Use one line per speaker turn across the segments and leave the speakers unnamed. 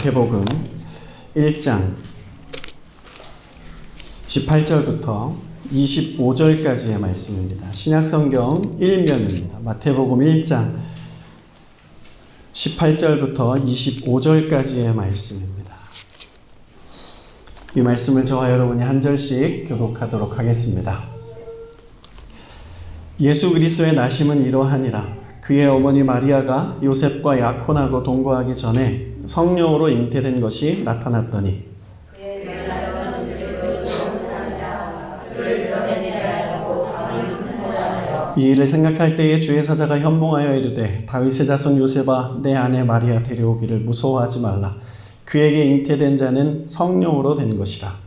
마태복음 1장 18절부터 25절까지의 말씀입니다. 신약성경 1면입니다. 마태복음 1장 18절부터 25절까지의 말씀입니다. 이 말씀을 저와 여러분이 한 절씩 교독하도록 하겠습니다. 예수 그리스도의 나심은 이러하니라. 그의 어머니 마리아가 요셉과 약혼하고 동거하기 전에 성령으로 잉태된 것이 나타났더니 이 일을 생각할 때에 주의 사자가 현몽하여 이르되 다윗의 자손 요셉아 내 아내 마리아 데려오기를 무서워하지 말라. 그에게 잉태된 자는 성령으로 된 것이라.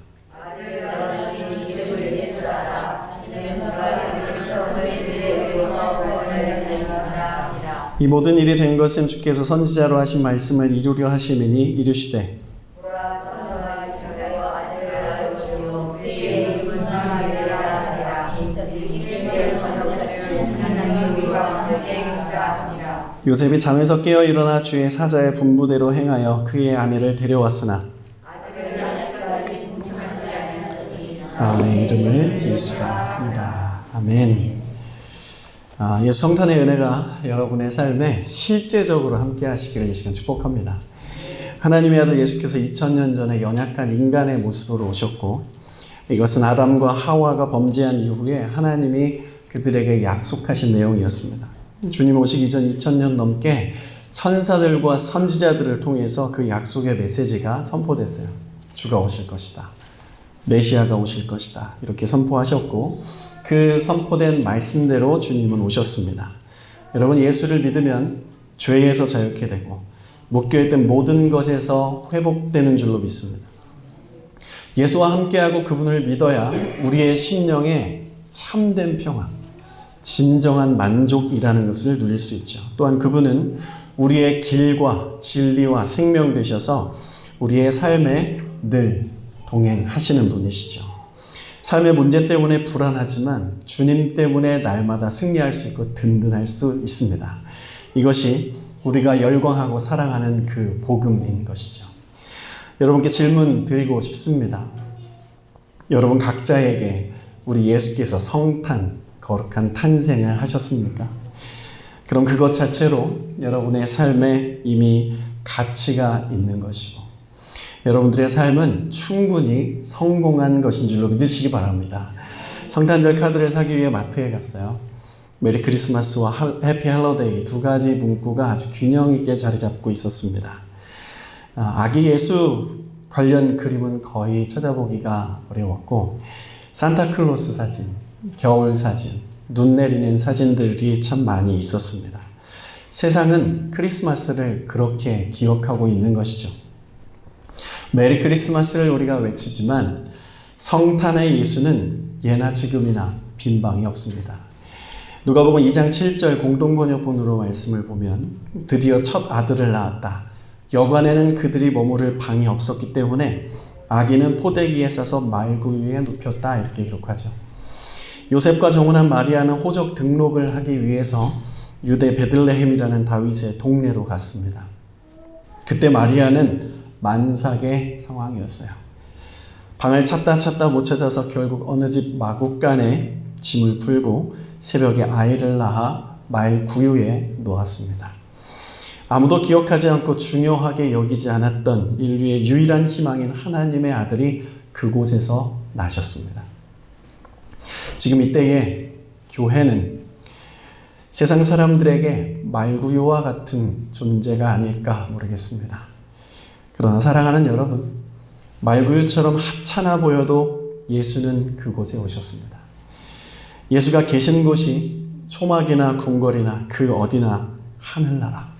이 모든 일이 된 것은 주께서 선지자로 하신 말씀을 이루려 하심이니 이르시되 요셉이 잠에서 깨어 일어나 주의 사자의 분부대로 행하여 그의 아내를 데려왔으나 아내 이름을 예수라 하니라. 아멘. 예수 성탄의 은혜가 여러분의 삶에 실제적으로 함께 하시기를 이 시간 축복합니다. 하나님의 아들 예수께서 2000년 전에 연약한 인간의 모습으로 오셨고, 이것은 아담과 하와가 범죄한 이후에 하나님이 그들에게 약속하신 내용이었습니다. 주님 오시기 전 2000년 넘게 천사들과 선지자들을 통해서 그 약속의 메시지가 선포됐어요. 주가 오실 것이다. 메시아가 오실 것이다. 이렇게 선포하셨고, 그 선포된 말씀대로 주님은 오셨습니다. 여러분, 예수를 믿으면 죄에서 자유케 되고 묶여있던 모든 것에서 회복되는 줄로 믿습니다. 예수와 함께하고 그분을 믿어야 우리의 심령에 참된 평화, 진정한 만족이라는 것을 누릴 수 있죠. 또한 그분은 우리의 길과 진리와 생명 되셔서 우리의 삶에 늘 동행하시는 분이시죠. 삶의 문제 때문에 불안하지만 주님 때문에 날마다 승리할 수 있고 든든할 수 있습니다. 이것이 우리가 열광하고 사랑하는 그 복음인 것이죠. 여러분께 질문 드리고 싶습니다. 여러분 각자에게 우리 예수께서 성탄, 거룩한 탄생을 하셨습니까? 그럼 그것 자체로 여러분의 삶에 이미 가치가 있는 것이고 여러분들의 삶은 충분히 성공한 것인 줄로 믿으시기 바랍니다. 성탄절 카드를 사기 위해 마트에 갔어요. 메리 크리스마스와 해피 헬로데이 두 가지 문구가 아주 균형 있게 자리 잡고 있었습니다. 아기 예수 관련 그림은 거의 찾아보기가 어려웠고 산타클로스 사진, 겨울 사진, 눈 내리는 사진들이 참 많이 있었습니다. 세상은 크리스마스를 그렇게 기억하고 있는 것이죠. 메리 크리스마스를 우리가 외치지만 성탄의 예수는 예나 지금이나 빈방이 없습니다. 누가복음 2장 7절 공동번역본으로 말씀을 보면 드디어 첫 아들을 낳았다. 여관에는 그들이 머무를 방이 없었기 때문에 아기는 포대기에 싸서 말구유에 눕혔다. 이렇게 기록하죠. 요셉과 정혼한 마리아는 호적 등록을 하기 위해서 유대 베들레헴이라는 다윗의 동네로 갔습니다. 그때 마리아는 만삭의 상황이었어요. 방을 찾다 못 찾아서 결국 어느 집 마구간에 짐을 풀고 새벽에 아이를 낳아 말구유에 놓았습니다. 아무도 기억하지 않고 중요하게 여기지 않았던 인류의 유일한 희망인 하나님의 아들이 그곳에서 나셨습니다. 지금 이때에 교회는 세상 사람들에게 말구유와 같은 존재가 아닐까 모르겠습니다. 그러나 사랑하는 여러분, 말구유처럼 하찮아 보여도 예수는 그곳에 오셨습니다. 예수가 계신 곳이 초막이나 궁궐이나 그 어디나 하늘나라.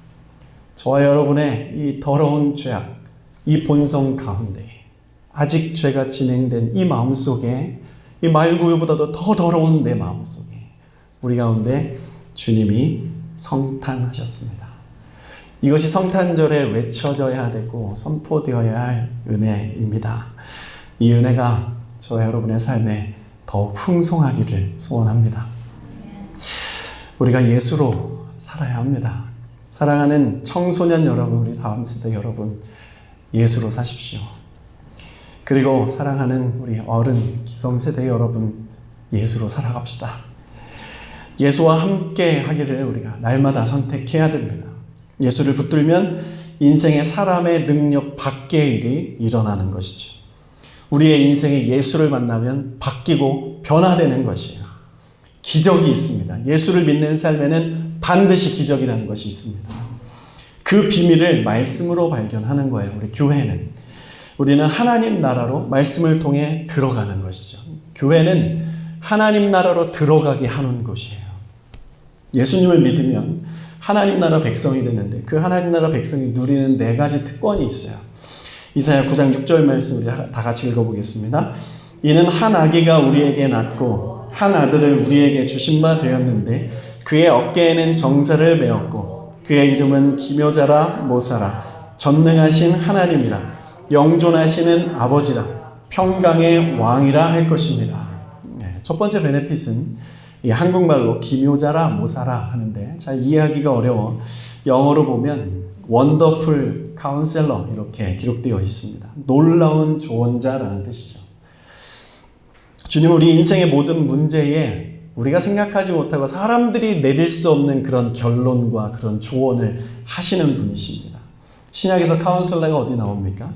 저와 여러분의 이 더러운 죄악, 이 본성 가운데 아직 죄가 진행된 이 마음속에 이 말구유보다도 더 더러운 내 마음속에 우리 가운데 주님이 성탄하셨습니다. 이것이 성탄절에 외쳐져야 되고 선포되어야 할 은혜입니다. 이 은혜가 저와 여러분의 삶에 더욱 풍성하기를 소원합니다. 우리가 예수로 살아야 합니다. 사랑하는 청소년 여러분, 우리 다음 세대 여러분, 예수로 사십시오. 그리고 사랑하는 우리 어른 기성세대 여러분, 예수로 살아갑시다. 예수와 함께 하기를 우리가 날마다 선택해야 됩니다. 예수를 붙들면 인생의 사람의 능력 밖의 일이 일어나는 것이죠. 우리의 인생에 예수를 만나면 바뀌고 변화되는 것이에요. 기적이 있습니다. 예수를 믿는 삶에는 반드시 기적이라는 것이 있습니다. 그 비밀을 말씀으로 발견하는 거예요. 우리 교회는. 우리는 하나님 나라로 말씀을 통해 들어가는 것이죠. 교회는 하나님 나라로 들어가게 하는 곳이에요. 예수님을 믿으면 하나님 나라 백성이 되는데 그 하나님 나라 백성이 누리는 4가지 특권이 있어요. 이사야 9장 6절 말씀 우리 다 같이 읽어보겠습니다. 이는 한 아기가 우리에게 낳고 한 아들을 우리에게 주신 바 되었는데 그의 어깨에는 정사를 메었고 그의 이름은 기묘자라 모사라 전능하신 하나님이라 영존하시는 아버지라 평강의 왕이라 할 것입니다. 첫 번째 베네핏은 한국말로 기묘자라 모사라 하는데 잘 이해하기가 어려워 영어로 보면 원더풀 카운셀러 이렇게 기록되어 있습니다. 놀라운 조언자라는 뜻이죠. 주님은 우리 인생의 모든 문제에 우리가 생각하지 못하고 사람들이 내릴 수 없는 그런 결론과 그런 조언을 하시는 분이십니다. 신약에서 카운셀러가 어디 나옵니까?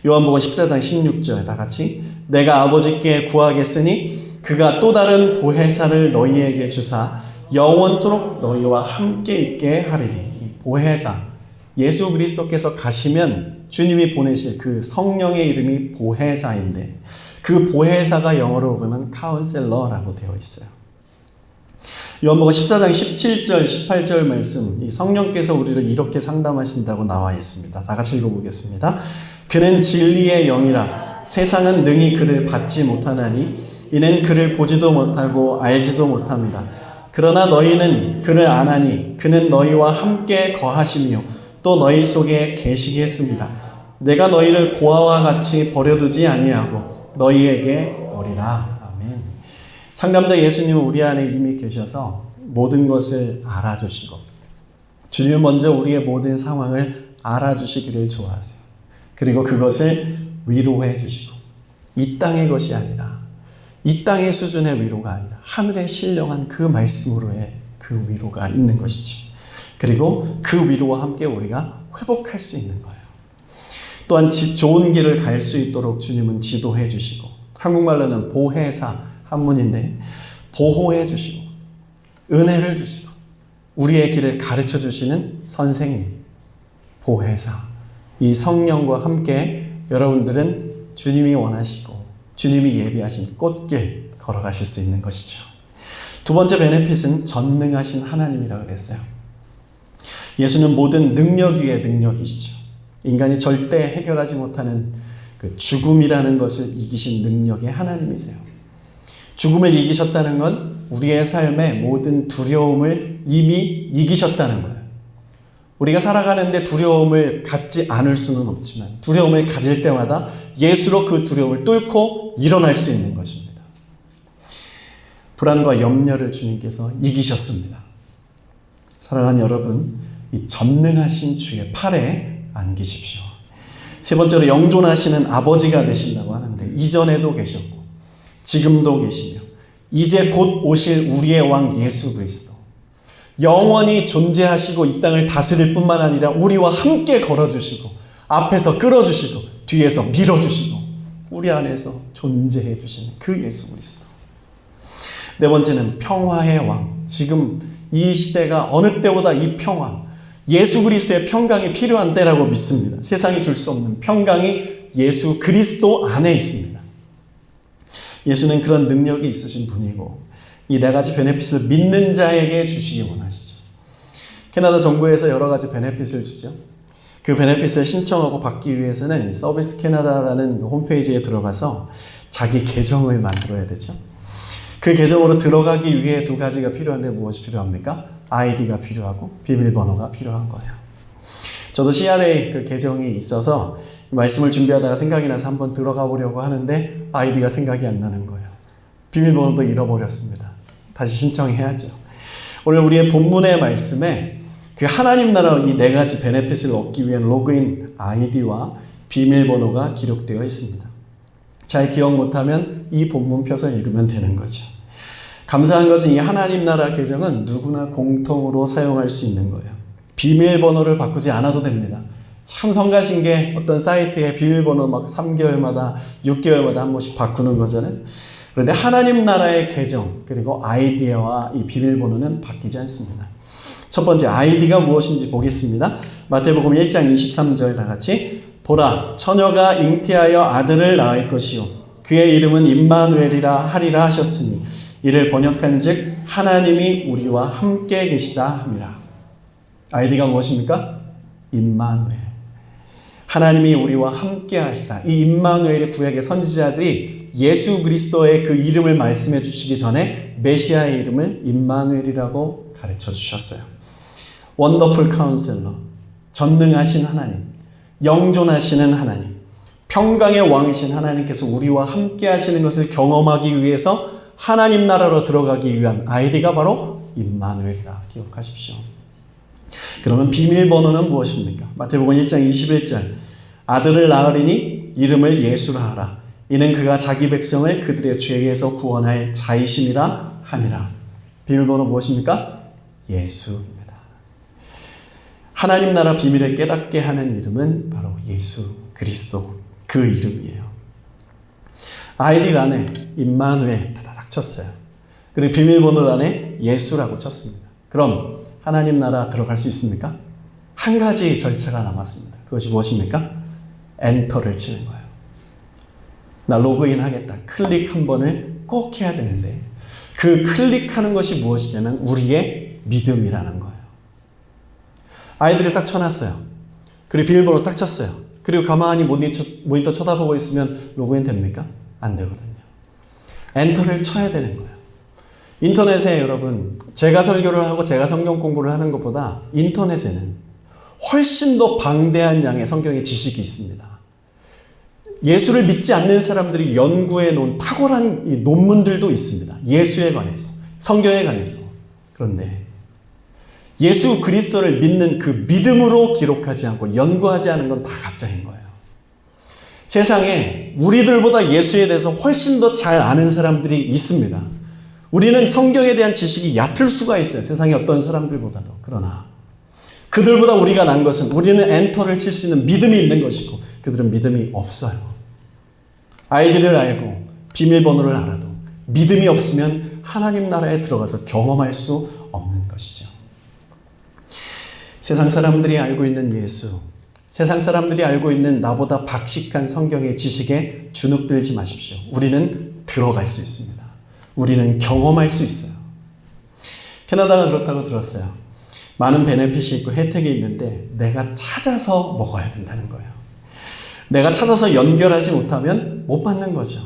요한복음 14장 16절 다 같이 내가 아버지께 구하겠으니 그가 또 다른 보혜사를 너희에게 주사 영원토록 너희와 함께 있게 하리니. 이 보혜사, 예수 그리스도께서 가시면 주님이 보내실 그 성령의 이름이 보혜사인데 그 보혜사가 영어로 보면 카운셀러라고 되어 있어요. 요한복음 14장 17절 18절 말씀, 이 성령께서 우리를 이렇게 상담하신다고 나와 있습니다. 다 같이 읽어보겠습니다. 그는 진리의 영이라 세상은 능히 그를 받지 못하나니 이는 그를 보지도 못하고 알지도 못함이라. 그러나 너희는 그를 아나니 그는 너희와 함께 거하시며 또 너희 속에 계시겠습니다. 내가 너희를 고아와 같이 버려두지 아니하고 너희에게 오리라. 아멘. 상담자 예수님은 우리 안에 이미 계셔서 모든 것을 알아주시고 주님은 먼저 우리의 모든 상황을 알아주시기를 좋아하세요. 그리고 그것을 위로해 주시고 이 땅의 것이 아니라 이 땅의 수준의 위로가 아니라 하늘에 신령한 그 말씀으로의 그 위로가 있는 것이죠. 그리고 그 위로와 함께 우리가 회복할 수 있는 거예요. 또한 좋은 길을 갈 수 있도록 주님은 지도해 주시고 한국말로는 보혜사 한문인데 보호해 주시고 은혜를 주시고 우리의 길을 가르쳐 주시는 선생님, 보혜사, 이 성령과 함께 여러분들은 주님이 원하시고 주님이 예비하신 꽃길 걸어가실 수 있는 것이죠. 두 번째 베네핏은 전능하신 하나님이라고 그랬어요. 예수는 모든 능력 위의 능력이시죠. 인간이 절대 해결하지 못하는 그 죽음이라는 것을 이기신 능력의 하나님이세요. 죽음을 이기셨다는 건 우리의 삶의 모든 두려움을 이미 이기셨다는 거예요. 우리가 살아가는데 두려움을 갖지 않을 수는 없지만 두려움을 가질 때마다 예수로 그 두려움을 뚫고 일어날 수 있는 것입니다. 불안과 염려를 주님께서 이기셨습니다. 사랑하는 여러분, 이 전능하신 주의 팔에 안기십시오. 세 번째로 영존하시는 아버지가 되신다고 하는데 이전에도 계셨고 지금도 계시며 이제 곧 오실 우리의 왕 예수 그리스도 영원히 존재하시고 이 땅을 다스릴 뿐만 아니라 우리와 함께 걸어주시고 앞에서 끌어주시고 뒤에서 밀어주시고 우리 안에서 존재해 주시는 그 예수 그리스도. 네 번째는 평화의 왕. 지금 이 시대가 어느 때보다 이 평화, 예수 그리스도의 평강이 필요한 때라고 믿습니다. 세상이 줄 수 없는 평강이 예수 그리스도 안에 있습니다. 예수는 그런 능력이 있으신 분이고 이 4가지 베네핏을 믿는 자에게 주시기 원하시죠. 캐나다 정부에서 여러 가지 베네핏을 주죠. 그 베네핏을 신청하고 받기 위해서는 서비스 캐나다라는 홈페이지에 들어가서 자기 계정을 만들어야 되죠. 그 계정으로 들어가기 위해 2가지가 필요한데 무엇이 필요합니까? 아이디가 필요하고 비밀번호가 필요한 거예요. 저도 CRA 그 계정이 있어서 말씀을 준비하다가 생각이 나서 한번 들어가 보려고 하는데 아이디가 생각이 안 나는 거예요. 비밀번호도 잃어버렸습니다. 다시 신청해야죠. 오늘 우리의 본문의 말씀에 그 하나님 나라 이 4가지 베네핏을 얻기 위한 로그인 아이디와 비밀번호가 기록되어 있습니다. 잘 기억 못하면 이 본문 펴서 읽으면 되는 거죠. 감사한 것은 이 하나님 나라 계정은 누구나 공통으로 사용할 수 있는 거예요. 비밀번호를 바꾸지 않아도 됩니다. 참 성가신 게 어떤 사이트에 비밀번호 막 3개월마다 6개월마다 한 번씩 바꾸는 거잖아요. 그런데 하나님 나라의 계정 그리고 아이디와 이 비밀번호는 바뀌지 않습니다. 첫 번째 아이디가 무엇인지 보겠습니다. 마태복음 1장 23절 다 같이 보라 처녀가 잉태하여 아들을 낳을 것이요 그의 이름은 임마누엘이라 하리라 하셨으니 이를 번역한즉 하나님이 우리와 함께 계시다 함이라. 아이디가 무엇입니까? 임마누엘. 하나님이 우리와 함께 하시다. 이 임마누엘의 구약의 선지자들이 예수 그리스도의 그 이름을 말씀해 주시기 전에 메시아의 이름을 임마누엘이라고 가르쳐 주셨어요. 원더풀 카운셀러, 전능하신 하나님, 영존하시는 하나님, 평강의 왕이신 하나님께서 우리와 함께 하시는 것을 경험하기 위해서 하나님 나라로 들어가기 위한 아이디가 바로 임마누엘이라 기억하십시오. 그러면 비밀번호는 무엇입니까? 마태복음 1장 21절 아들을 낳으리니 이름을 예수라 하라. 이는 그가 자기 백성을 그들의 죄에서 구원할 자이심이라 하니라. 비밀번호 무엇입니까? 예수입니다. 하나님 나라 비밀을 깨닫게 하는 이름은 바로 예수 그리스도 그 이름이에요. 아이디 안에 임마누엘 다다닥 쳤어요. 그리고 비밀번호 안에 예수라고 쳤습니다. 그럼 하나님 나라 들어갈 수 있습니까? 한 가지 절차가 남았습니다. 그것이 무엇입니까? 엔터를 치는 거예요. 나 로그인 하겠다. 클릭 한 번을 꼭 해야 되는데 그 클릭하는 것이 무엇이냐면 우리의 믿음이라는 거예요. 아이들을 딱 쳐놨어요. 그리고 비밀번호 딱 쳤어요. 그리고 가만히 모니터 쳐다보고 있으면 로그인 됩니까? 안 되거든요. 엔터를 쳐야 되는 거예요. 인터넷에 여러분 제가 설교를 하고 제가 성경 공부를 하는 것보다 인터넷에는 훨씬 더 방대한 양의 성경의 지식이 있습니다. 예수를 믿지 않는 사람들이 연구해 놓은 탁월한 논문들도 있습니다. 예수에 관해서, 성경에 관해서. 그런데 예수 그리스도를 믿는 그 믿음으로 기록하지 않고 연구하지 않은 건 다 가짜인 거예요. 세상에 우리들보다 예수에 대해서 훨씬 더 잘 아는 사람들이 있습니다. 우리는 성경에 대한 지식이 얕을 수가 있어요. 세상의 어떤 사람들보다도. 그러나 그들보다 우리가 난 것은 우리는 엔터를 칠 수 있는 믿음이 있는 것이고 그들은 믿음이 없어요. 아이디를 알고 비밀번호를 알아도 믿음이 없으면 하나님 나라에 들어가서 경험할 수 없는 것이죠. 세상 사람들이 알고 있는 예수, 세상 사람들이 알고 있는 나보다 박식한 성경의 지식에 주눅들지 마십시오. 우리는 들어갈 수 있습니다. 우리는 경험할 수 있어요. 캐나다가 그렇다고 들었어요. 많은 베네핏이 있고 혜택이 있는데 내가 찾아서 먹어야 된다는 거예요. 내가 찾아서 연결하지 못하면 못 받는 거죠.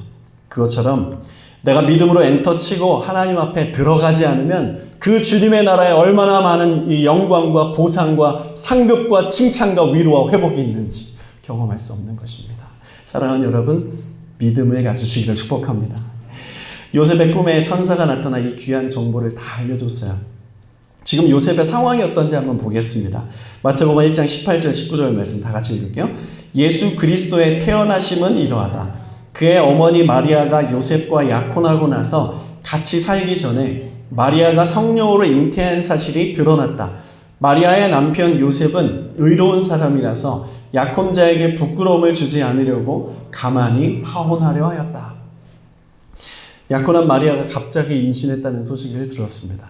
그것처럼 내가 믿음으로 엔터 치고 하나님 앞에 들어가지 않으면 그 주님의 나라에 얼마나 많은 이 영광과 보상과 상급과 칭찬과 위로와 회복이 있는지 경험할 수 없는 것입니다. 사랑하는 여러분, 믿음을 가지시기를 축복합니다. 요셉의 꿈에 천사가 나타나 이 귀한 정보를 다 알려줬어요. 지금 요셉의 상황이 어떤지 한번 보겠습니다. 마태복음 1장 18절 19절 말씀 다 같이 읽을게요. 예수 그리스도의 태어나심은 이러하다. 그의 어머니 마리아가 요셉과 약혼하고 나서 같이 살기 전에 마리아가 성령으로 잉태한 사실이 드러났다. 마리아의 남편 요셉은 의로운 사람이라서 약혼자에게 부끄러움을 주지 않으려고 가만히 파혼하려 하였다. 약혼한 마리아가 갑자기 임신했다는 소식을 들었습니다.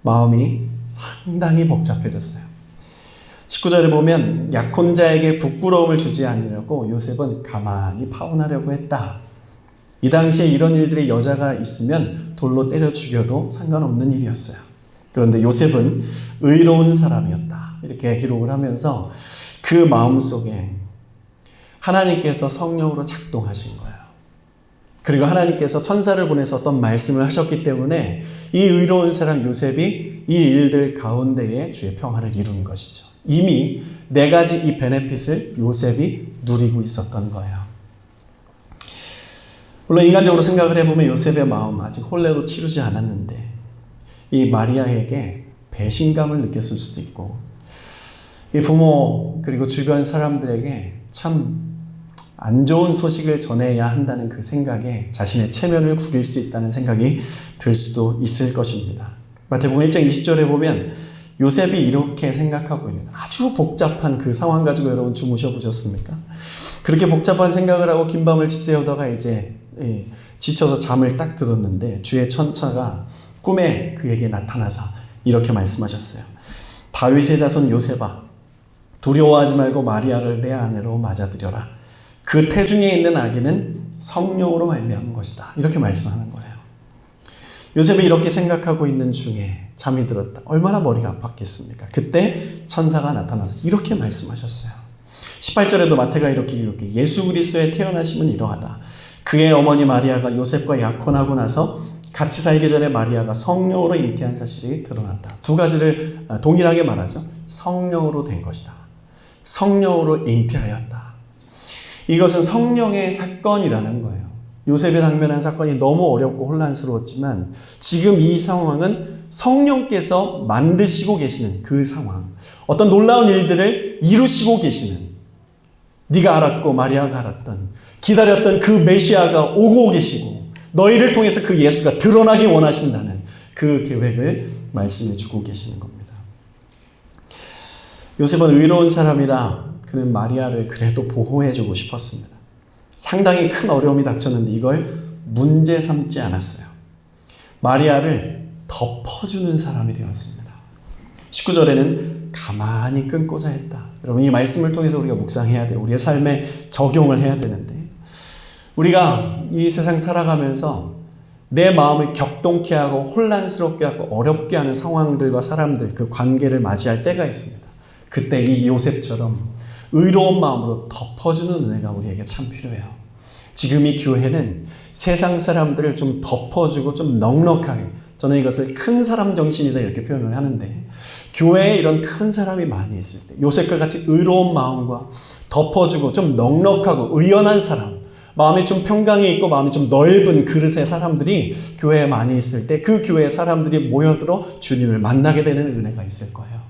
마음이 상당히 복잡해졌어요. 19절에 보면 약혼자에게 부끄러움을 주지 않으려고 요셉은 가만히 파혼하려고 했다. 이 당시에 이런 일들이 여자가 있으면 돌로 때려 죽여도 상관없는 일이었어요. 그런데 요셉은 의로운 사람이었다. 이렇게 기록을 하면서 그 마음속에 하나님께서 성령으로 작동하신 거예요. 그리고 하나님께서 천사를 보내서 어떤 말씀을 하셨기 때문에 이 의로운 사람 요셉이 이 일들 가운데에 주의 평화를 이룬 것이죠. 이미 네 가지 이 베네핏을 요셉이 누리고 있었던 거예요. 물론 인간적으로 생각을 해보면 요셉의 마음 아직 혼례도 치르지 않았는데 이 마리아에게 배신감을 느꼈을 수도 있고 이 부모 그리고 주변 사람들에게 참 안 좋은 소식을 전해야 한다는 그 생각에 자신의 체면을 구길 수 있다는 생각이 들 수도 있을 것입니다. 마태복음 1장 20절에 보면 요셉이 이렇게 생각하고 있는 아주 복잡한 그 상황 가지고 여러분 주무셔 보셨습니까? 그렇게 복잡한 생각을 하고 긴 밤을 지새우다가 이제 지쳐서 잠을 딱 들었는데 주의 천사가 꿈에 그에게 나타나서 이렇게 말씀하셨어요. 다윗의 자손 요셉아, 두려워하지 말고 마리아를 내 아내로 맞아들여라. 그 태중에 있는 아기는 성령으로 말미암은 것이다. 이렇게 말씀하는 거예요. 요셉이 이렇게 생각하고 있는 중에 잠이 들었다. 얼마나 머리가 아팠겠습니까? 그때 천사가 나타나서 이렇게 말씀하셨어요. 18절에도 마태가 이렇게 기록해 예수 그리스도의 태어나심은 이러하다. 그의 어머니 마리아가 요셉과 약혼하고 나서 같이 살기 전에 마리아가 성령으로 잉태한 사실이 드러났다. 두 가지를 동일하게 말하죠. 성령으로 된 것이다. 성령으로 잉태하였다. 이것은 성령의 사건이라는 거예요. 요셉에 당면한 사건이 너무 어렵고 혼란스러웠지만 지금 이 상황은 성령께서 만드시고 계시는 그 상황, 어떤 놀라운 일들을 이루시고 계시는, 네가 알았고 마리아가 알았던, 기다렸던 그 메시아가 오고 계시고 너희를 통해서 그 예수가 드러나기 원하신다는 그 계획을 말씀해 주고 계시는 겁니다. 요셉은 의로운 사람이라 그는 마리아를 그래도 보호해 주고 싶었습니다. 상당히 큰 어려움이 닥쳤는데 이걸 문제 삼지 않았어요. 마리아를 덮어주는 사람이 되었습니다. 19절에는 가만히 끊고자 했다. 여러분, 이 말씀을 통해서 우리가 묵상해야 돼요. 우리의 삶에 적용을 해야 되는데, 우리가 이 세상 살아가면서 내 마음을 격동케 하고 혼란스럽게 하고 어렵게 하는 상황들과 사람들, 그 관계를 맞이할 때가 있습니다. 그때 이 요셉처럼 의로운 마음으로 덮어주는 은혜가 우리에게 참 필요해요. 지금 이 교회는 세상 사람들을 좀 덮어주고 좀 넉넉하게, 저는 이것을 큰 사람 정신이다 이렇게 표현을 하는데, 교회에 이런 큰 사람이 많이 있을 때 요셉과 같이 의로운 마음과 덮어주고 좀 넉넉하고 의연한 사람, 마음이 좀 평강이 있고 마음이 좀 넓은 그릇의 사람들이 교회에 많이 있을 때 그 교회의 사람들이 모여들어 주님을 만나게 되는 은혜가 있을 거예요.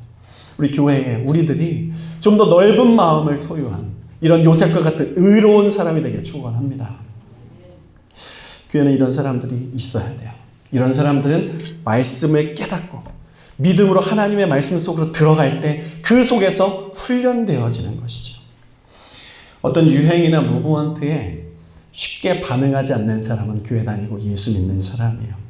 우리 교회에 우리들이 좀 더 넓은 마음을 소유한 이런 요셉과 같은 의로운 사람이 되기를 축원합니다. 교회는 이런 사람들이 있어야 돼요. 이런 사람들은 말씀을 깨닫고 믿음으로 하나님의 말씀 속으로 들어갈 때 그 속에서 훈련되어지는 것이죠. 어떤 유행이나 무브먼트에 쉽게 반응하지 않는 사람은 교회 다니고 예수 믿는 사람이에요.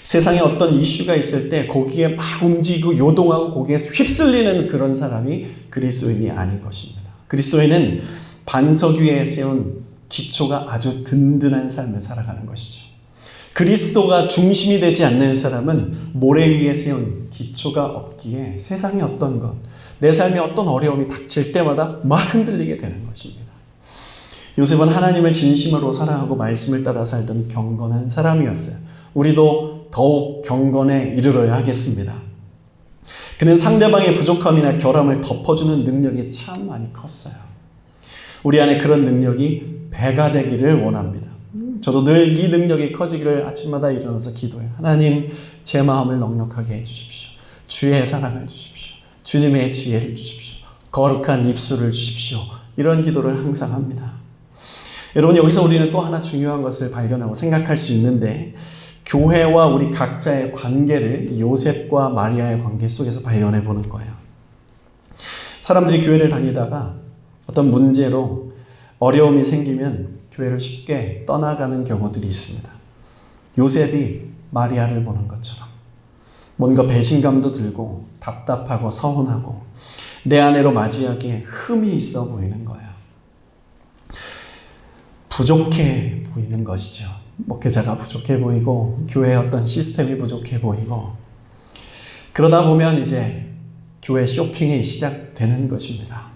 세상에 어떤 이슈가 있을 때 거기에 막 움직이고 요동하고 거기에 휩쓸리는 그런 사람이 그리스도인이 아닌 것입니다. 그리스도인은 반석 위에 세운 기초가 아주 든든한 삶을 살아가는 것이죠. 그리스도가 중심이 되지 않는 사람은 모래 위에 세운 기초가 없기에 세상의 어떤 것, 내 삶에 어떤 어려움이 닥칠 때마다 막 흔들리게 되는 것입니다. 요셉은 하나님을 진심으로 사랑하고 말씀을 따라 살던 경건한 사람이었어요. 우리도 더욱 경건에 이르러야 하겠습니다. 그는 상대방의 부족함이나 결함을 덮어주는 능력이 참 많이 컸어요. 우리 안에 그런 능력이 배가 되기를 원합니다. 저도 늘 이 능력이 커지기를 아침마다 일어나서 기도해요. 하나님, 제 마음을 넉넉하게 해주십시오. 주의 사랑을 주십시오. 주님의 지혜를 주십시오. 거룩한 입술을 주십시오. 이런 기도를 항상 합니다. 여러분, 여기서 우리는 또 하나 중요한 것을 발견하고 생각할 수 있는데, 교회와 우리 각자의 관계를 요셉과 마리아의 관계 속에서 발견해 보는 거예요. 사람들이 교회를 다니다가 어떤 문제로 어려움이 생기면 교회를 쉽게 떠나가는 경우들이 있습니다. 요셉이 마리아를 보는 것처럼 뭔가 배신감도 들고 답답하고 서운하고 내 아내로 맞이하기에 흠이 있어 보이는 거예요. 부족해 보이는 것이죠. 목회자가 부족해 보이고 교회의 어떤 시스템이 부족해 보이고, 그러다 보면 이제 교회 쇼핑이 시작되는 것입니다.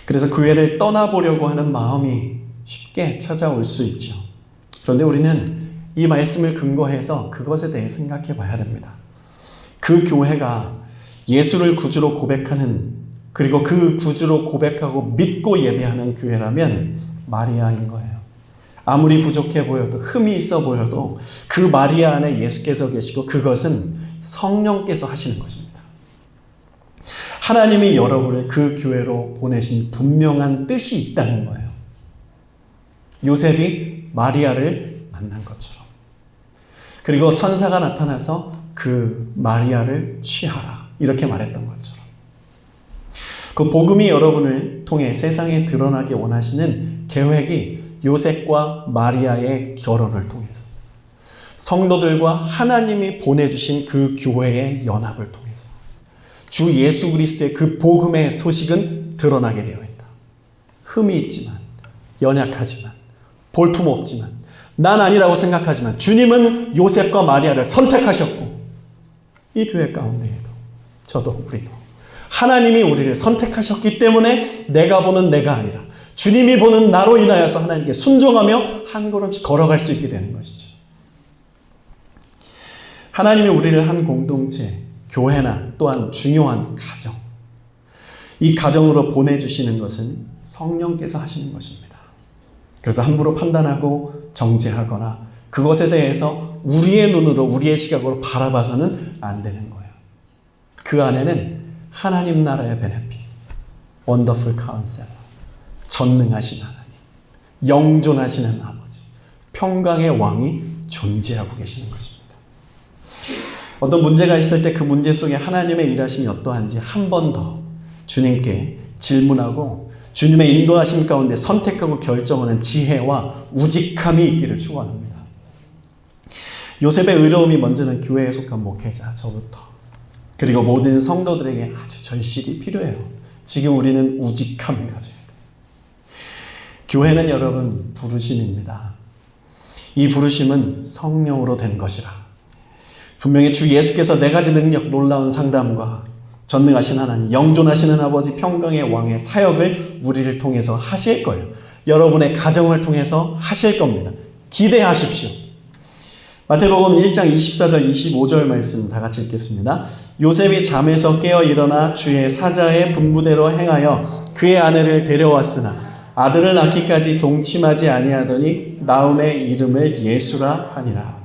그래서 교회를 떠나보려고 하는 마음이 쉽게 찾아올 수 있죠. 그런데 우리는 이 말씀을 근거해서 그것에 대해 생각해 봐야 됩니다. 그 교회가 예수를 구주로 고백하는, 그리고 그 구주로 고백하고 믿고 예배하는 교회라면 마리아인 거예요. 아무리 부족해 보여도 흠이 있어 보여도 그 마리아 안에 예수께서 계시고 그것은 성령께서 하시는 것입니다. 하나님이 여러분을 그 교회로 보내신 분명한 뜻이 있다는 거예요. 요셉이 마리아를 만난 것처럼. 그리고 천사가 나타나서 그 마리아를 취하라 이렇게 말했던 것처럼. 그 복음이 여러분을 통해 세상에 드러나게 원하시는 계획이 요셉과 마리아의 결혼을 통해서, 성도들과 하나님이 보내주신 그 교회의 연합을 통해서 주 예수 그리스도의 그 복음의 소식은 드러나게 되어 있다. 흠이 있지만, 연약하지만, 볼품없지만, 난 아니라고 생각하지만 주님은 요셉과 마리아를 선택하셨고, 이 교회 가운데에도 저도 우리도 하나님이 우리를 선택하셨기 때문에 내가 보는 내가 아니라 주님이 보는 나로 인하여서 하나님께 순종하며 한 걸음씩 걸어갈 수 있게 되는 것이죠. 하나님이 우리를 한 공동체, 교회나 또한 중요한 가정, 이 가정으로 보내주시는 것은 성령께서 하시는 것입니다. 그래서 함부로 판단하고 정죄하거나 그것에 대해서 우리의 눈으로, 우리의 시각으로 바라봐서는 안 되는 거예요. 그 안에는 하나님 나라의 베네핏, 원더풀 카운셀러, 전능하신 하나님, 영존하시는 아버지, 평강의 왕이 존재하고 계시는 것입니다. 어떤 문제가 있을 때 그 문제 속에 하나님의 일하심이 어떠한지 한 번 더 주님께 질문하고 주님의 인도하심 가운데 선택하고 결정하는 지혜와 우직함이 있기를 축원합니다. 요셉의 의로움이 먼저는 교회에 속한 목회자, 저부터, 그리고 모든 성도들에게 아주 절실히 필요해요. 지금 우리는 우직함을 가져야 돼요. 교회는 여러분 부르심입니다. 이 부르심은 성령으로 된 것이라. 분명히 주 예수께서 네 가지 능력, 놀라운 상담과 전능하신 하나님, 영존하시는 아버지, 평강의 왕의 사역을 우리를 통해서 하실 거예요. 여러분의 가정을 통해서 하실 겁니다. 기대하십시오. 마태복음 1장 24절 25절 말씀 다 같이 읽겠습니다. 요셉이 잠에서 깨어 일어나 주의 사자의 분부대로 행하여 그의 아내를 데려왔으나 아들을 낳기까지 동침하지 아니하더니 나음의 이름을 예수라 하니라.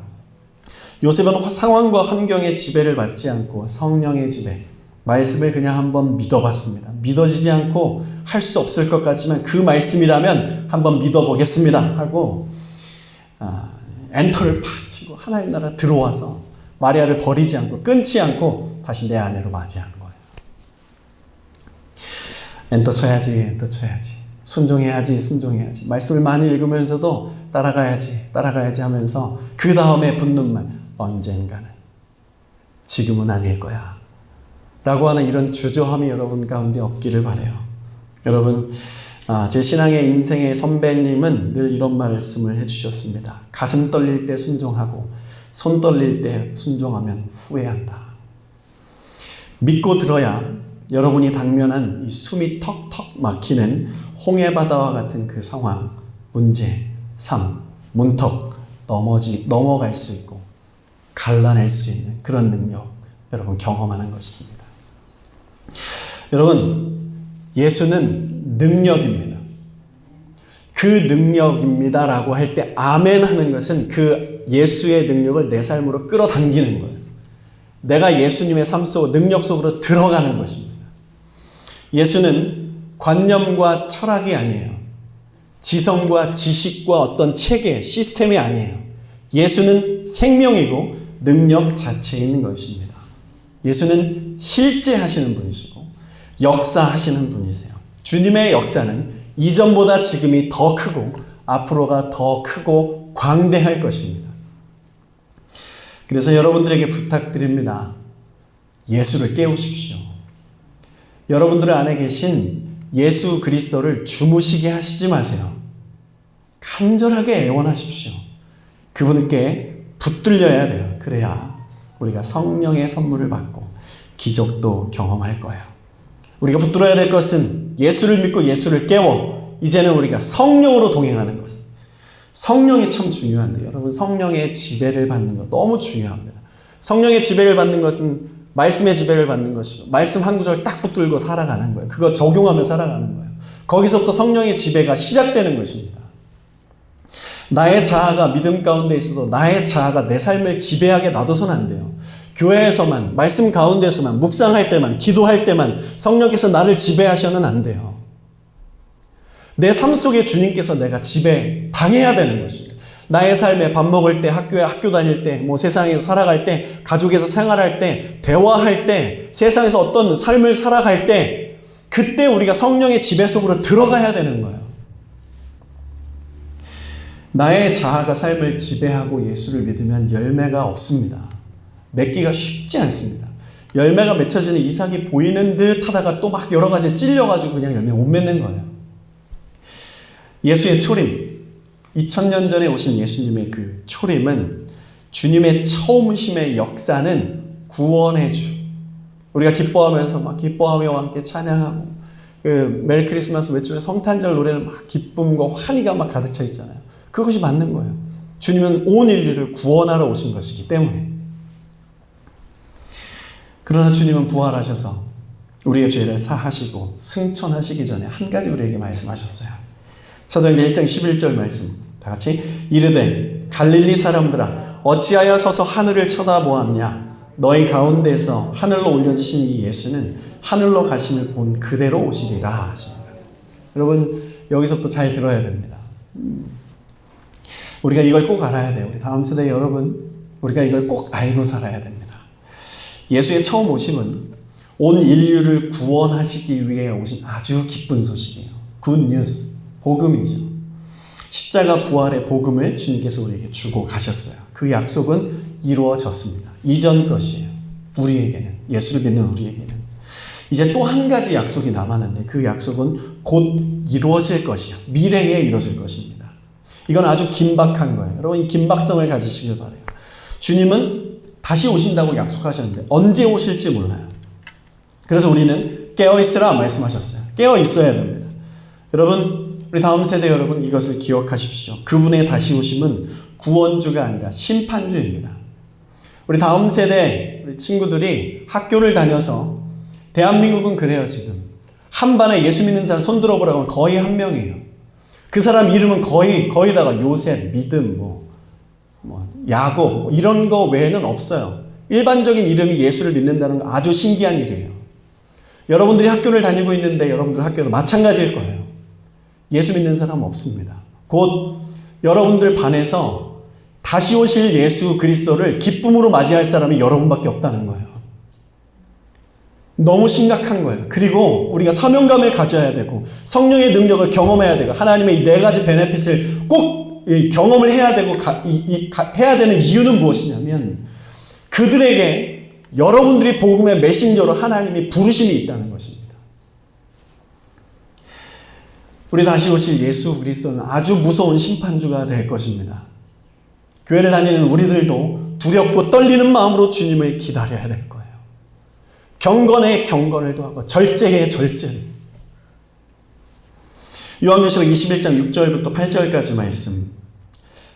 요셉은 상황과 환경의 지배를 받지 않고 성령의 지배, 말씀을 그냥 한번 믿어봤습니다. 믿어지지 않고 할 수 없을 것 같지만 그 말씀이라면 한번 믿어보겠습니다 하고 엔터를 팍 치고 하나님 나라 들어와서 마리아를 버리지 않고 끊지 않고 다시 내 아내로 맞이하는 거예요. 엔터 쳐야지, 순종해야지. 말씀을 많이 읽으면서도 따라가야지 하면서 그 다음에 붙는 말, 언젠가는, 지금은 아닐 거야 라고 하는 이런 주저함이 여러분 가운데 없기를 바라요. 여러분, 제 신앙의 인생의 선배님은 늘 이런 말씀을 해주셨습니다. 가슴 떨릴 때 순종하고 손 떨릴 때 순종하면 후회한다. 믿고 들어야 여러분이 당면한 이 숨이 턱턱 막히는 홍해바다와 같은 그 상황, 문제, 삶, 문턱 넘어갈 수 있고 갈라낼 수 있는 그런 능력 여러분 경험하는 것입니다. 여러분, 예수는 능력입니다. 그 능력입니다라고 할 때 아멘 하는 것은 그 예수의 능력을 내 삶으로 끌어당기는 거예요. 내가 예수님의 삶 속 능력 속으로 들어가는 것입니다. 예수는 관념과 철학이 아니에요. 지성과 지식과 어떤 체계, 시스템이 아니에요. 예수는 생명이고 능력 자체에 있는 것입니다. 예수는 실제 하시는 분이시고 역사하시는 분이세요. 주님의 역사는 이전보다 지금이 더 크고 앞으로가 더 크고 광대할 것입니다. 그래서 여러분들에게 부탁드립니다. 예수를 깨우십시오. 여러분들 안에 계신 예수 그리스도를 주무시게 하시지 마세요. 간절하게 애원하십시오. 그분께 붙들려야 돼요. 그래야 우리가 성령의 선물을 받고 기적도 경험할 거예요. 우리가 붙들어야 될 것은 예수를 믿고 예수를 깨워 이제는 우리가 성령으로 동행하는 것. 성령이 참 중요한데 여러분, 성령의 지배를 받는 것 너무 중요합니다. 성령의 지배를 받는 것은 말씀의 지배를 받는 것이고 말씀 한 구절 딱 붙들고 살아가는 거예요. 그거 적용하며 살아가는 거예요. 거기서부터 성령의 지배가 시작되는 것입니다. 나의 자아가 믿음 가운데 있어도 나의 자아가 내 삶을 지배하게 놔둬서는 안 돼요. 교회에서만, 말씀 가운데서만, 묵상할 때만, 기도할 때만 성령께서 나를 지배하셔는 안 돼요. 내 삶 속에 주님께서 내가 지배 당해야 되는 것입니다. 나의 삶에 밥 먹을 때, 학교 다닐 때, 세상에서 살아갈 때, 가족에서 생활할 때, 대화할 때, 세상에서 어떤 삶을 살아갈 때, 그때 우리가 성령의 지배 속으로 들어가야 되는 거예요. 나의 자아가 삶을 지배하고 예수를 믿으면 열매가 없습니다. 맺기가 쉽지 않습니다. 열매가 맺혀지는 이삭이 보이는 듯 하다가 또 막 여러 가지 찔려가지고 그냥 열매 못 맺는 거예요. 예수의 초림, 2000년 전에 오신 예수님의 그 초림은 주님의 처음심의 역사는 구원의 주. 우리가 기뻐하면서 막 기뻐하며 함께 찬양하고 그 메리 크리스마스 외출에 성탄절 노래는 막 기쁨과 환희가 막 가득 차 있잖아요. 그것이 맞는 거예요. 주님은 온 인류를 구원하러 오신 것이기 때문에. 그러나 주님은 부활하셔서 우리의 죄를 사하시고 승천하시기 전에 한 가지 우리에게 말씀하셨어요. 사도행전 1장 11절 말씀 다 같이 이르되 갈릴리 사람들아 어찌하여 서서 하늘을 쳐다보았냐 너희 가운데서 하늘로 올려지신 이 예수는 하늘로 가심을 본 그대로 오시리라 하십니다. 여러분 여기서부터 잘 들어야 됩니다. 우리가 이걸 꼭 알아야 돼요. 우리 다음 세대 여러분 우리가 이걸 꼭 알고 살아야 됩니다. 예수의 처음 오심은 온 인류를 구원하시기 위해 오신 아주 기쁜 소식이에요. 굿 뉴스, 복음이죠. 십자가 부활의 복음을 주님께서 우리에게 주고 가셨어요. 그 약속은 이루어졌습니다. 이전 것이에요. 우리에게는, 예수를 믿는 우리에게는. 이제 또 한 가지 약속이 남았는데 그 약속은 곧 이루어질 것이에요. 미래에 이루어질 것입니다. 이건 아주 긴박한 거예요. 여러분 이 긴박성을 가지시길 바라요. 주님은 다시 오신다고 약속하셨는데 언제 오실지 몰라요. 그래서 우리는 깨어있으라 말씀하셨어요. 깨어있어야 됩니다. 여러분 우리 다음 세대 여러분 이것을 기억하십시오. 그분의 다시 오심은 구원주가 아니라 심판주입니다. 우리 다음 세대 우리 친구들이 학교를 다녀서 대한민국은 그래요. 지금 한 반에 예수 믿는 사람 손 들어보라고 하면 거의 한 명이에요. 그 사람 이름은 거의다가 요셉, 믿음, 야곱 이런 거 외에는 없어요. 일반적인 이름이 예수를 믿는다는 건 아주 신기한 일이에요. 여러분들이 학교를 다니고 있는데 여러분들 학교도 마찬가지일 거예요. 예수 믿는 사람은 없습니다. 곧 여러분들 반에서 다시 오실 예수 그리스도를 기쁨으로 맞이할 사람이 여러분밖에 없다는 거예요. 너무 심각한 거예요. 그리고 우리가 사명감을 가져야 되고 성령의 능력을 경험해야 되고 하나님의 이 네 가지 베네핏을 꼭 경험을 해야 되고 해야 되는 이유는 무엇이냐면 그들에게 여러분들이 복음의 메신저로 하나님이 부르심이 있다는 것입니다. 우리 다시 오실 예수 그리스도는 아주 무서운 심판주가 될 것입니다. 교회를 다니는 우리들도 두렵고 떨리는 마음으로 주님을 기다려야 될 거예요. 경건에 경건을 더하고 절제에 절제를. 요한계시록 21장 6절부터 8절까지 말씀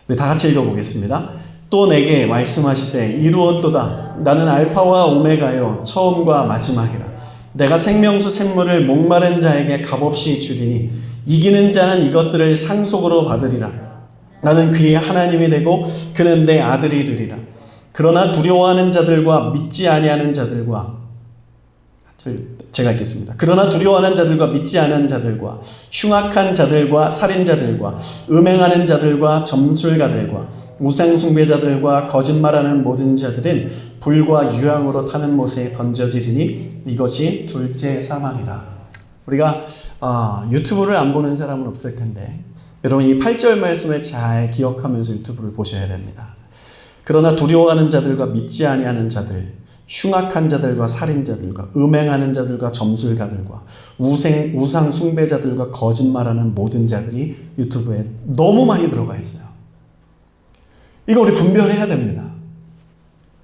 우리 다 같이 읽어보겠습니다. 또 내게 말씀하시되 이루었도다. 나는 알파와 오메가요 처음과 마지막이라. 내가 생명수 샘물을 목마른 자에게 값없이 주리니 이기는 자는 이것들을 상속으로 받으리라. 나는 그의 하나님이 되고 그는 내 아들이 되리라. 그러나 두려워하는 자들과 믿지 아니하는 자들과 제가 읽겠습니다. 그러나 두려워하는 자들과 믿지 않은 자들과 흉악한 자들과 살인자들과 음행하는 자들과 점술가들과 우상숭배자들과 거짓말하는 모든 자들은 불과 유황으로 타는 못에 던져지리니 이것이 둘째 사망이라. 우리가 유튜브를 안 보는 사람은 없을 텐데 여러분 이 8절 말씀을 잘 기억하면서 유튜브를 보셔야 됩니다. 그러나 두려워하는 자들과 믿지 아니하는 자들 흉악한 자들과 살인자들과 음행하는 자들과 점술가들과 우상 숭배자들과 거짓말하는 모든 자들이 유튜브에 너무 많이 들어가 있어요. 이거 우리 분별해야 됩니다.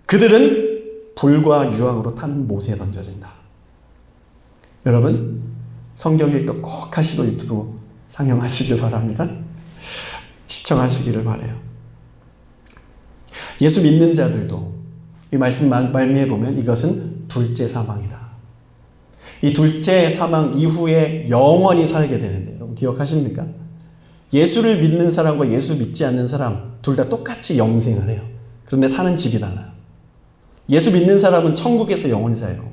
그들은 불과 유황으로 타는 못에 던져진다. 여러분 성경 읽도 꼭 하시고 유튜브 상영하시길 바랍니다. 시청하시기를 바라요. 예수 믿는 자들도 이 말씀 말미에 보면 이것은 둘째 사망이다. 이 둘째 사망 이후에 영원히 살게 되는데 여러분 기억하십니까? 예수를 믿는 사람과 예수 믿지 않는 사람 둘 다 똑같이 영생을 해요. 그런데 사는 집이 달라요. 예수 믿는 사람은 천국에서 영원히 살고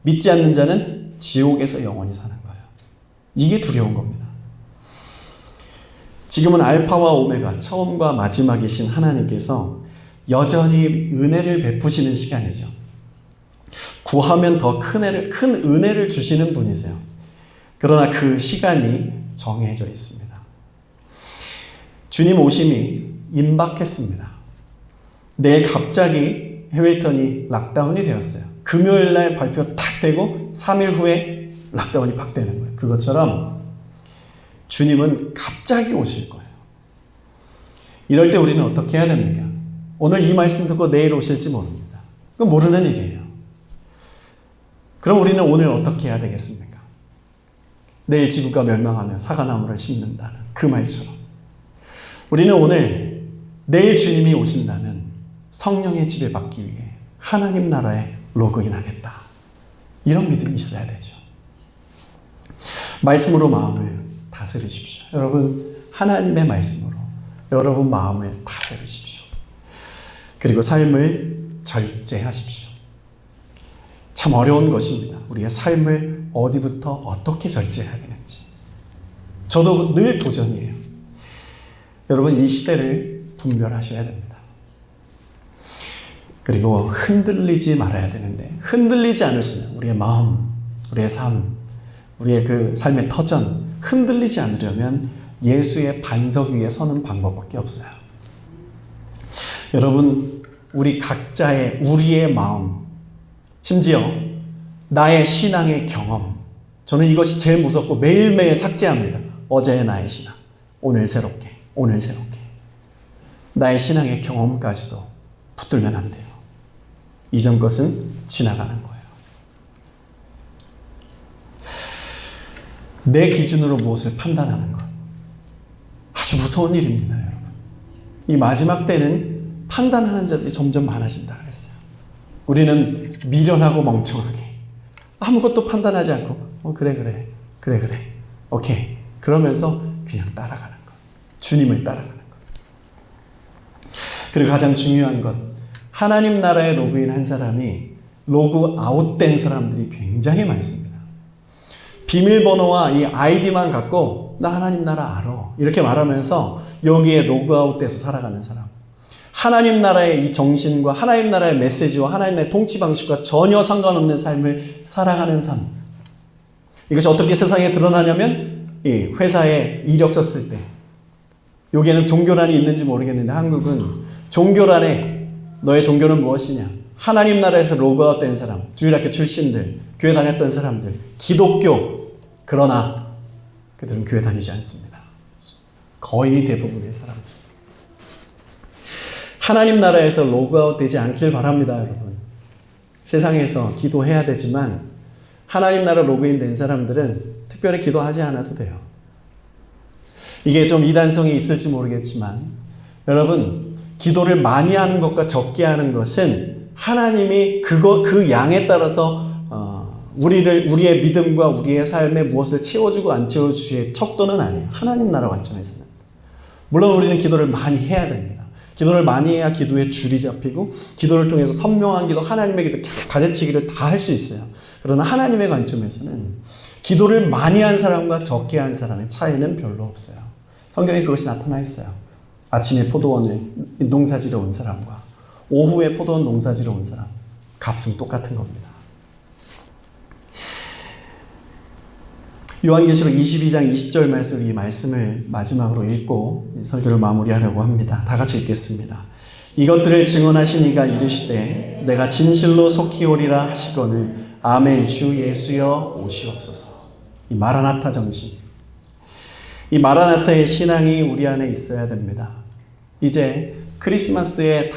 믿지 않는 자는 지옥에서 영원히 사는 거예요. 이게 두려운 겁니다. 지금은 알파와 오메가, 처음과 마지막이신 하나님께서 여전히 은혜를 베푸시는 시간이죠. 구하면 더 큰 은혜를 주시는 분이세요. 그러나 그 시간이 정해져 있습니다. 주님 오심이 임박했습니다. 내일 갑자기 해밀턴이 락다운이 되었어요. 금요일 날 발표 탁 되고 3일 후에 락다운이 팍 되는 거예요. 그것처럼 주님은 갑자기 오실 거예요. 이럴 때 우리는 어떻게 해야 됩니까? 오늘 이 말씀 듣고 내일 오실지 모릅니다. 그건 모르는 일이에요. 그럼 우리는 오늘 어떻게 해야 되겠습니까? 내일 지구가 멸망하면 사과나무를 심는다는 그 말처럼 우리는 오늘 내일 주님이 오신다면 성령의 지배받기 위해 하나님 나라에 로그인하겠다. 이런 믿음이 있어야 되죠. 말씀으로 마음을 다스리십시오. 여러분, 하나님의 말씀으로 여러분 마음을 다스리십시오. 그리고 삶을 절제하십시오. 참 어려운 것입니다. 우리의 삶을 어디부터 어떻게 절제해야 되는지. 저도 늘 도전이에요. 여러분, 이 시대를 분별하셔야 됩니다. 그리고 흔들리지 말아야 되는데 흔들리지 않으시면 우리의 마음, 우리의 삶, 우리의 그 삶의 터전 흔들리지 않으려면 예수의 반석 위에 서는 방법밖에 없어요. 여러분, 우리 각자의 우리의 마음, 심지어 나의 신앙의 경험, 저는 이것이 제일 무섭고 매일매일 삭제합니다. 어제의 나의 신앙, 오늘 새롭게, 오늘 새롭게. 나의 신앙의 경험까지도 붙들면 안 돼요. 이전 것은 지나가는 거예요. 내 기준으로 무엇을 판단하는 것, 아주 무서운 일입니다, 여러분. 이 마지막 때는 판단하는 자들이 점점 많아진다 그랬어요. 우리는 미련하고 멍청하게 아무것도 판단하지 않고 그래 오케이 그러면서 그냥 따라가는 것, 주님을 따라가는 것. 그리고 가장 중요한 것, 하나님 나라에 로그인한 사람이 로그아웃된 사람들이 굉장히 많습니다. 비밀번호와 이 아이디만 갖고 나 하나님 나라 알아 이렇게 말하면서 여기에 로그아웃돼서 살아가는 사람, 하나님 나라의 이 정신과 하나님 나라의 메시지와 하나님의 통치 방식과 전혀 상관없는 삶을 살아가는 삶. 이것이 어떻게 세상에 드러나냐면 이 회사에 이력서 쓸 때, 여기에는 종교란이 있는지 모르겠는데 한국은 종교란에 너의 종교는 무엇이냐, 하나님 나라에서 로그아웃된 사람, 주일학교 출신들, 교회 다녔던 사람들, 기독교, 그러나 그들은 교회 다니지 않습니다. 거의 대부분의 사람들. 하나님 나라에서 로그아웃 되지 않길 바랍니다, 여러분. 세상에서 기도해야 되지만 하나님 나라 로그인 된 사람들은 특별히 기도하지 않아도 돼요. 이게 좀 이단성이 있을지 모르겠지만 여러분, 기도를 많이 하는 것과 적게 하는 것은 하나님이 그 양에 따라서 우리의 믿음과 우리의 삶에 무엇을 채워주고 안 채워주기의 척도는 아니에요. 하나님 나라 관점에서는. 물론 우리는 기도를 많이 해야 됩니다. 기도를 많이 해야 기도의 줄이 잡히고 기도를 통해서 선명한 기도, 하나님의 기도, 가지치기를 다 할 수 있어요. 그러나 하나님의 관점에서는 기도를 많이 한 사람과 적게 한 사람의 차이는 별로 없어요. 성경에 그것이 나타나 있어요. 아침에 포도원에 농사지러 온 사람과 오후에 포도원 농사지러 온 사람, 값은 똑같은 겁니다. 요한계시록 22장 20절 말씀, 이 말씀을 마지막으로 읽고 설교를 마무리하려고 합니다. 다 같이 읽겠습니다. 이것들을 증언하신 이가 이르시되 내가 진실로 속히 오리라 하시거늘 아멘. 주 예수여 오시옵소서. 이 마라나타 정신, 이 마라나타의 신앙이 우리 안에 있어야 됩니다. 이제 크리스마스에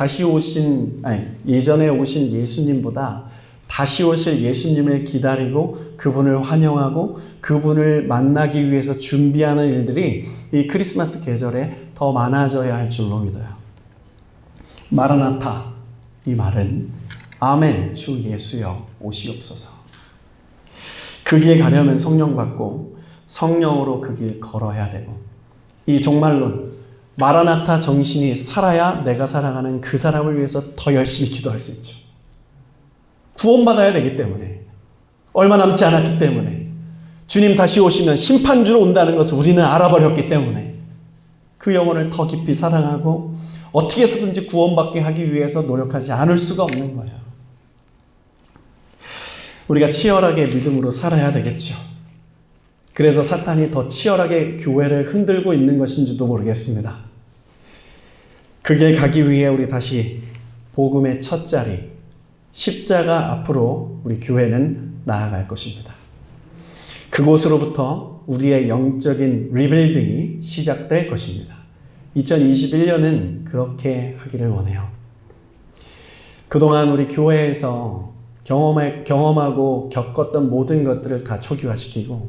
예전에 오신 예수님보다 다시 오실 예수님을 기다리고 그분을 환영하고 그분을 만나기 위해서 준비하는 일들이 이 크리스마스 계절에 더 많아져야 할 줄로 믿어요. 마라나타, 이 말은 아멘, 주 예수여 오시옵소서. 그 길 가려면 성령 받고 성령으로 그 길 걸어야 되고, 이 종말론 마라나타 정신이 살아야 내가 살아가는 그 사람을 위해서 더 열심히 기도할 수 있죠. 구원받아야 되기 때문에, 얼마 남지 않았기 때문에, 주님 다시 오시면 심판주로 온다는 것을 우리는 알아버렸기 때문에 그 영혼을 더 깊이 사랑하고 어떻게 해서든지 구원받게 하기 위해서 노력하지 않을 수가 없는 거예요. 우리가 치열하게 믿음으로 살아야 되겠죠. 그래서 사탄이 더 치열하게 교회를 흔들고 있는 것인지도 모르겠습니다. 그 길 가기 위해 우리 다시 복음의 첫 자리, 십자가 앞으로 우리 교회는 나아갈 것입니다. 그곳으로부터 우리의 영적인 리빌딩이 시작될 것입니다. 2021년은 그렇게 하기를 원해요. 그동안 우리 교회에서 경험하고 겪었던 모든 것들을 다 초기화시키고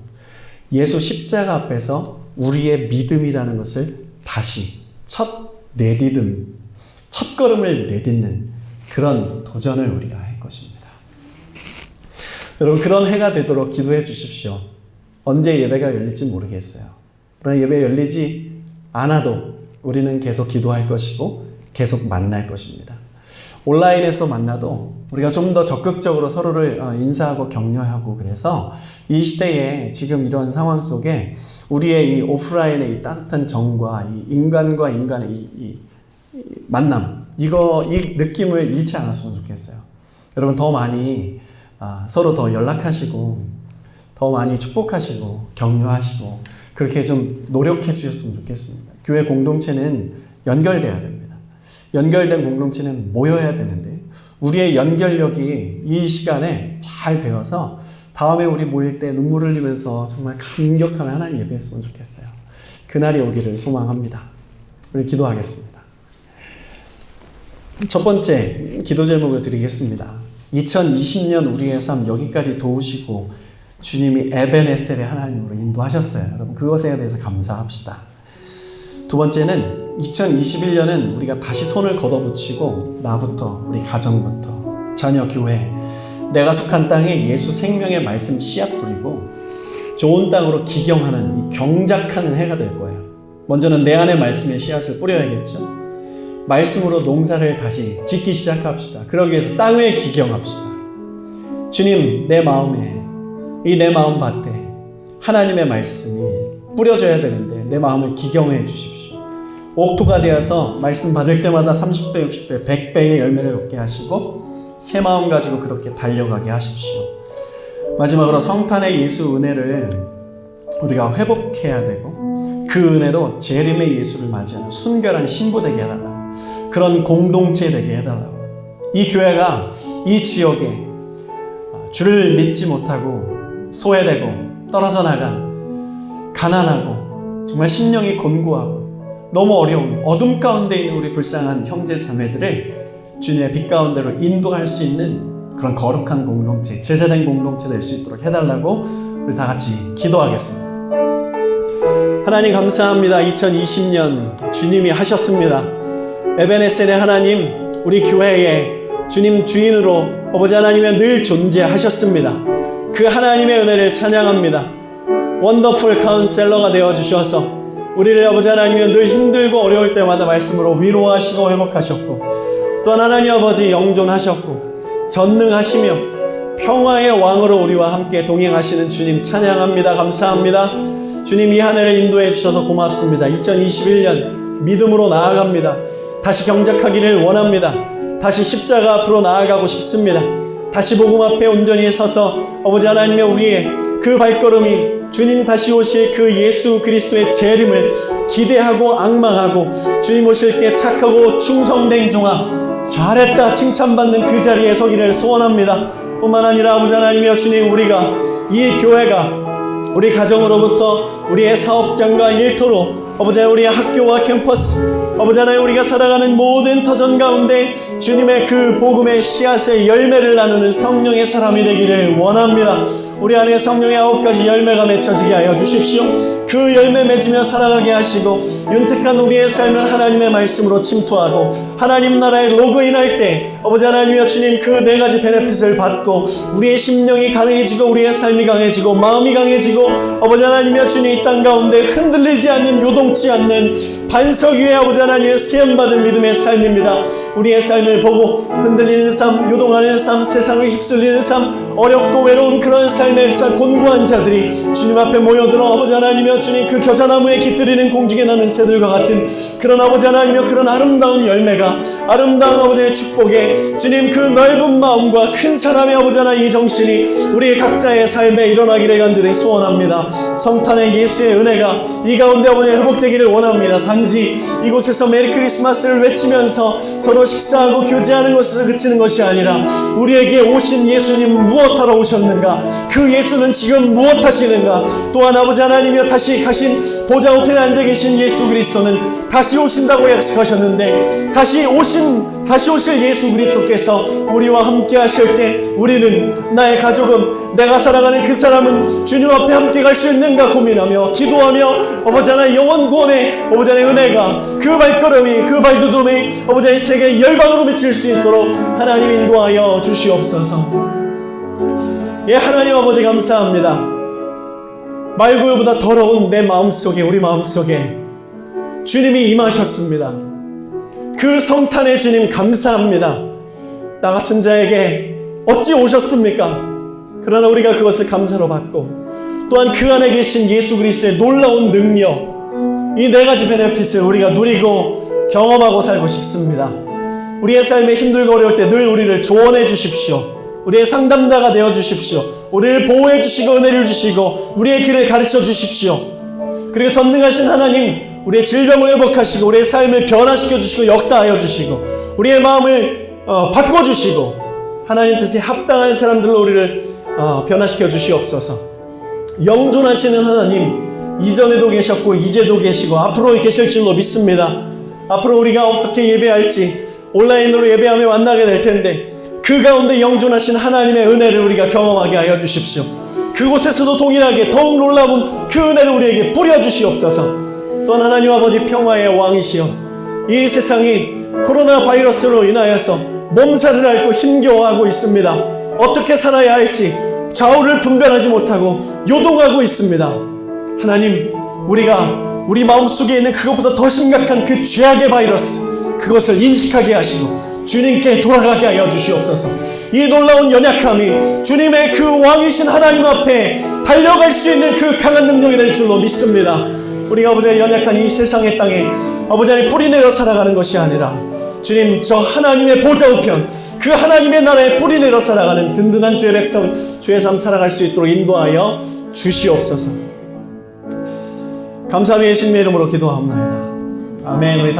예수 십자가 앞에서 우리의 믿음이라는 것을 다시 첫 걸음을 내딛는 그런 도전을 우리가 할 것입니다. 여러분, 그런 해가 되도록 기도해 주십시오. 언제 예배가 열릴지 모르겠어요. 그러나 예배 열리지 않아도 우리는 계속 기도할 것이고 계속 만날 것입니다. 온라인에서 만나도 우리가 좀 더 적극적으로 서로를 인사하고 격려하고, 그래서 이 시대에 지금 이런 상황 속에 우리의 이 오프라인의 이 따뜻한 정과 이 인간과 인간의 이 만남, 이 느낌을 잃지 않았으면 좋겠어요. 여러분, 더 많이 서로 더 연락하시고 더 많이 축복하시고 격려하시고 그렇게 좀 노력해 주셨으면 좋겠습니다. 교회 공동체는 연결돼야 됩니다. 연결된 공동체는 모여야 되는데 우리의 연결력이 이 시간에 잘 되어서 다음에 우리 모일 때 눈물 흘리면서 정말 감격하며 하나님 예배했으면 좋겠어요. 그날이 오기를 소망합니다. 우리 기도하겠습니다. 첫 번째 기도 제목을 드리겠습니다. 2020년 우리의 삶 여기까지 도우시고 주님이 에베네셀의 하나님으로 인도하셨어요. 여러분, 그것에 대해서 감사합시다. 두 번째는 2021년은 우리가 다시 손을 걷어붙이고 나부터, 우리 가정부터, 자녀, 교회, 내가 속한 땅에 예수 생명의 말씀 씨앗 뿌리고 좋은 땅으로 기경하는 이 경작하는 해가 될 거예요. 먼저는 내 안에 말씀의 씨앗을 뿌려야겠죠. 말씀으로 농사를 다시 짓기 시작합시다. 그러기 위해서 땅을 기경합시다. 주님, 내 마음에, 내 마음 밭에 하나님의 말씀이 뿌려져야 되는데 내 마음을 기경해 주십시오. 옥토가 되어서 말씀 받을 때마다 30배, 60배, 100배의 열매를 얻게 하시고 새 마음 가지고 그렇게 달려가게 하십시오. 마지막으로 성탄의 예수 은혜를 우리가 회복해야 되고 그 은혜로 재림의 예수를 맞이하는 순결한 신부 되게 해달라고, 그런 공동체 되게 해달라고, 이 교회가 이 지역에 주를 믿지 못하고 소외되고 떨어져 나간 가난하고 정말 심령이 곤고하고 너무 어려운 어둠 가운데 있는 우리 불쌍한 형제 자매들을 주님의 빛 가운데로 인도할 수 있는 그런 거룩한 공동체, 제자된 공동체 될 수 있도록 해달라고 우리 다 같이 기도하겠습니다. 하나님 감사합니다. 2020년 주님이 하셨습니다. 에베네셀의 하나님, 우리 교회에 주님 주인으로 아버지 하나님이 늘 존재하셨습니다. 그 하나님의 은혜를 찬양합니다. 원더풀 카운셀러가 되어주셔서 우리를 아버지 하나님이 늘 힘들고 어려울 때마다 말씀으로 위로하시고 회복하셨고, 또한 하나님 아버지 영존하셨고 전능하시며 평화의 왕으로 우리와 함께 동행하시는 주님 찬양합니다. 감사합니다. 주님, 이 한 해를 인도해 주셔서 고맙습니다. 2021년 믿음으로 나아갑니다. 다시 경작하기를 원합니다. 다시 십자가 앞으로 나아가고 싶습니다. 다시 복음 앞에 온전히 서서 아버지 하나님의 우리의 그 발걸음이 주님 다시 오실 그 예수 그리스도의 재림을 기대하고 앙망하고 주님 오실 때 착하고 충성된 종아 잘했다 칭찬받는 그 자리에 서기를 소원합니다. 뿐만 아니라 아버지 하나님이여 주님, 우리가 이 교회가 우리 가정으로부터 우리의 사업장과 일터로 아버지 하나님 우리의 학교와 캠퍼스, 아버지 하나님 우리가 살아가는 모든 터전 가운데 주님의 그 복음의 씨앗의 열매를 나누는 성령의 사람이 되기를 원합니다. 우리 안에 성령의 9가지 열매가 맺혀지게 하여 주십시오. 그 열매 맺으며 살아가게 하시고 윤택한 우리의 삶을 하나님의 말씀으로 침투하고 하나님 나라에 로그인할 때 아버지 하나님이여 주님, 그 4가지 베네핏을 받고 우리의 심령이 강해지고 우리의 삶이 강해지고 마음이 강해지고 아버지 하나님이여 주님, 이 땅 가운데 흔들리지 않는, 요동치 않는 반석 위에 아버지 하나님의 시험받은 믿음의 삶입니다. 우리의 삶을 보고 흔들리는 삶, 요동하는 삶, 세상에 휩쓸리는 삶, 어렵고 외로운 그런 삶에 곤고한 자들이 주님 앞에 모여들어 아버지 하나님이여 주님 그 겨자나무에 깃들이는 공중에 나는 새들과 같은 그런 아버지 하나님이여 그런 아름다운 열매가 아름다운 아버지의 축복에 주님 그 넓은 마음과 큰 사람의 아버지 하나님 이 정신이 우리 각자의 삶에 일어나기를 간절히 소원합니다. 성탄의 예수의 은혜가 이 가운데 아버지 회복되기를 원합니다. 단지 이곳에서 메리 크리스마스를 외치면서 서로 식사하고 교제하는 것에서 그치는 것이 아니라 우리에게 오신 예수님 무엇하러 오셨는가, 그 예수는 지금 무엇 하시는가, 또한 아버지 하나님이여 다시 가신 보좌 우편에 앉아 계신 예수 그리스도는 다시 오신다고 약속하셨는데 다시 오실 예수 그리스도께서 우리와 함께 하실 때 우리는, 나의 가족은, 내가 살아가는 그 사람은 주님 앞에 함께 갈 수 있는가 고민하며 기도하며 아버지 하나님 영원 구원의 아버지 하나님 은혜가 그 발걸음이 그 발디딤이 아버지 하나님 세계 열방으로 미칠 수 있도록 하나님 인도하여 주시옵소서. 예, 하나님 아버지 감사합니다. 말구유보다 더러운 내 마음속에, 우리 마음속에 주님이 임하셨습니다. 그 성탄의 주님 감사합니다. 나 같은 자에게 어찌 오셨습니까? 그러나 우리가 그것을 감사로 받고 또한 그 안에 계신 예수 그리스도의 놀라운 능력, 이 네 가지 베네핏을 우리가 누리고 경험하고 살고 싶습니다. 우리의 삶에 힘들고 어려울 때 늘 우리를 조언해 주십시오. 우리의 상담자가 되어 주십시오. 우리를 보호해 주시고 은혜를 주시고 우리의 길을 가르쳐 주십시오. 그리고 전능하신 하나님, 우리의 질병을 회복하시고 우리의 삶을 변화시켜 주시고 역사하여 주시고 우리의 마음을 바꿔주시고 하나님 뜻에 합당한 사람들로 우리를 변화시켜 주시옵소서. 영존하시는 하나님, 이전에도 계셨고 이제도 계시고 앞으로 계실 줄로 믿습니다. 앞으로 우리가 어떻게 예배할지 온라인으로 예배하며 만나게 될 텐데 그 가운데 영존하신 하나님의 은혜를 우리가 경험하게 하여 주십시오. 그곳에서도 동일하게 더욱 놀라운 그 은혜를 우리에게 뿌려주시옵소서. 또한 하나님 아버지 평화의 왕이시여, 이 세상이 코로나 바이러스로 인하여서 몸살을 앓고 힘겨워하고 있습니다. 어떻게 살아야 할지 좌우를 분별하지 못하고 요동하고 있습니다. 하나님, 우리가 우리 마음속에 있는 그것보다 더 심각한 그 죄악의 바이러스, 그것을 인식하게 하시고 주님께 돌아가게 하여 주시옵소서. 이 놀라운 연약함이 주님의 그 왕이신 하나님 앞에 달려갈 수 있는 그 강한 능력이 될 줄로 믿습니다. 우리가 아버지의 연약한 이 세상의 땅에 아버지 안에 뿌리 내려 살아가는 것이 아니라 주님, 저 하나님의 보좌 우편, 그 하나님의 나라에 뿌리 내려 살아가는 든든한 주의 백성, 주의 삶 살아갈 수 있도록 인도하여 주시옵소서. 감사하며 예수님의 이름으로 기도하옵나이다. 아멘.